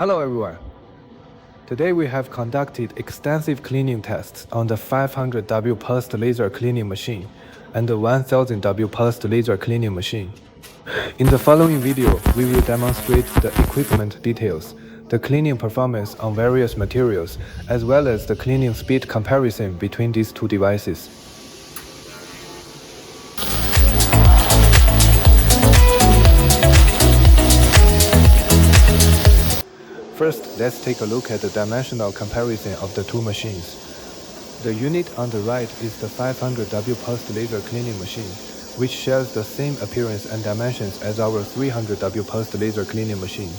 Hello everyone. Today we have conducted extensive cleaning tests on the 500W pulsed laser cleaning machine and the 1000W pulsed laser cleaning machine. In the following video, we will demonstrate the equipment details, the cleaning performance on various materials, as well as the cleaning speed comparison between these two devices. First, let's take a look at the dimensional comparison of the two machines. The unit on the right is the 500W pulsed laser cleaning machine, which shares the same appearance and dimensions as our 300W pulsed laser cleaning machine.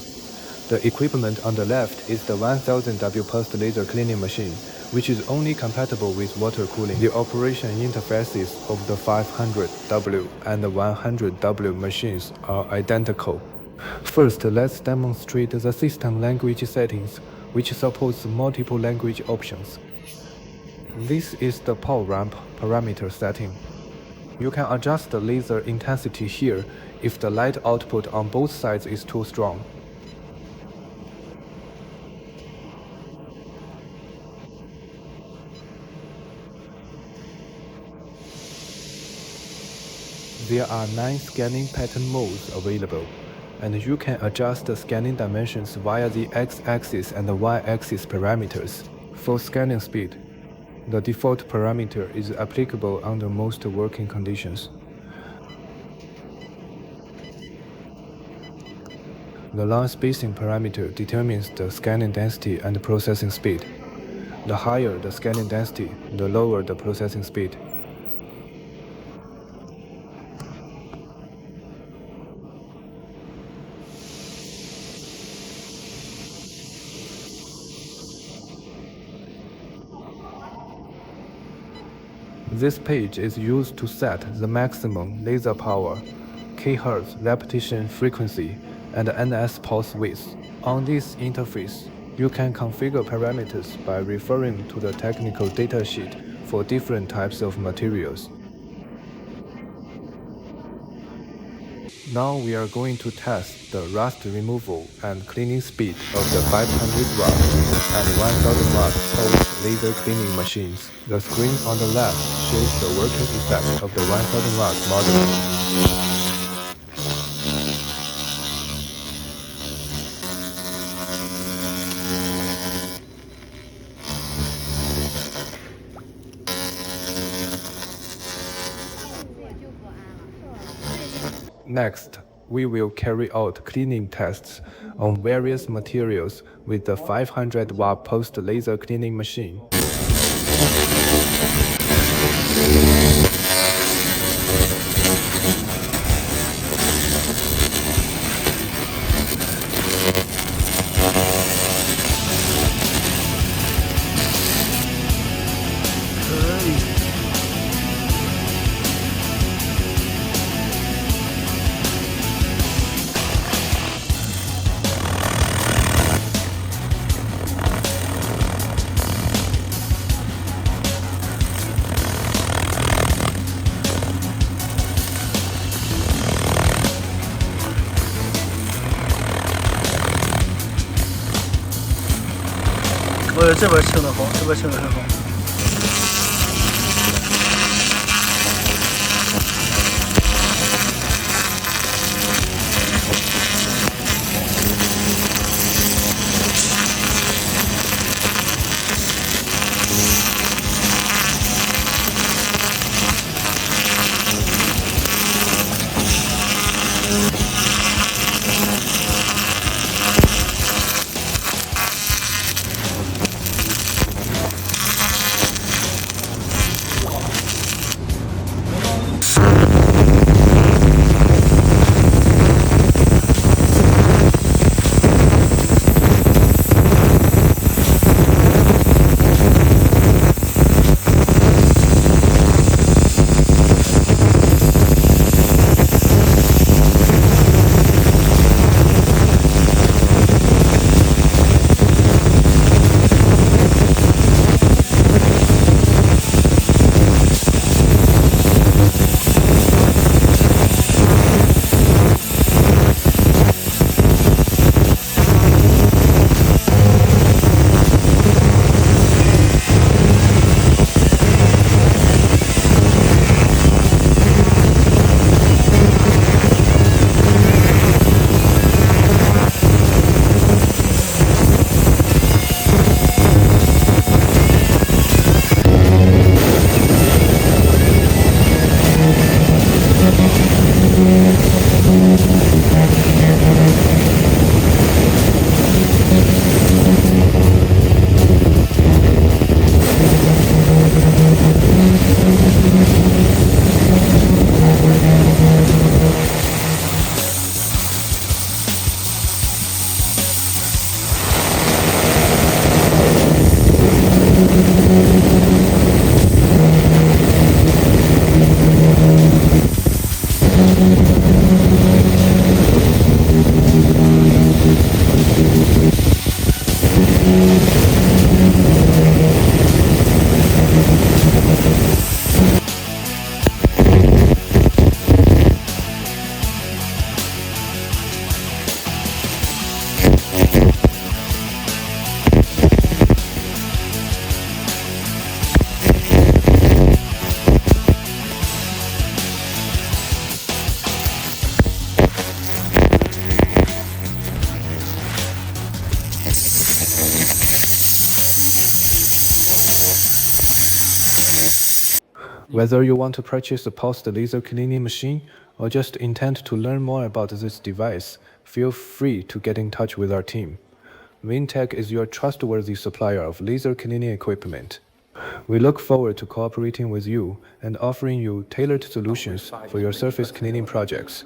The equipment on the left is the 1000W pulsed laser cleaning machine, which is only compatible with water cooling. The operation interfaces of the 500W and the 100W machines are identical. First, let's demonstrate the system language settings, which supports multiple language options. This is the power ramp parameter setting. You can adjust the laser intensity here if the light output on both sides is too strong. There are 9 scanning pattern modes available, and you can adjust the scanning dimensions via the x-axis and the y-axis parameters. For scanning speed, the default parameter is applicable under most working conditions. The line spacing parameter determines the scanning density and processing speed. The higher the scanning density, the lower the processing speed. This page is used to set the maximum laser power, kHz repetition frequency, and NS pulse width. On this interface, you can configure parameters by referring to the technical datasheet for different types of materials. Now we are going to test the rust removal and cleaning speed of the 500W and 1000W pulsed laser cleaning machines. The screen on the left shows the working effect of the 1000W model. Next, we will carry out cleaning tests on various materials with the 500W pulsed laser cleaning machine.这边清的好，这边清的很好。Whether you want to purchase a pulsed laser cleaning machine or just intend to learn more about this device, feel free to get in touch with our team. VINNTEC is your trustworthy supplier of laser cleaning equipment. We look forward to cooperating with you and offering you tailored solutions for your surface cleaning projects.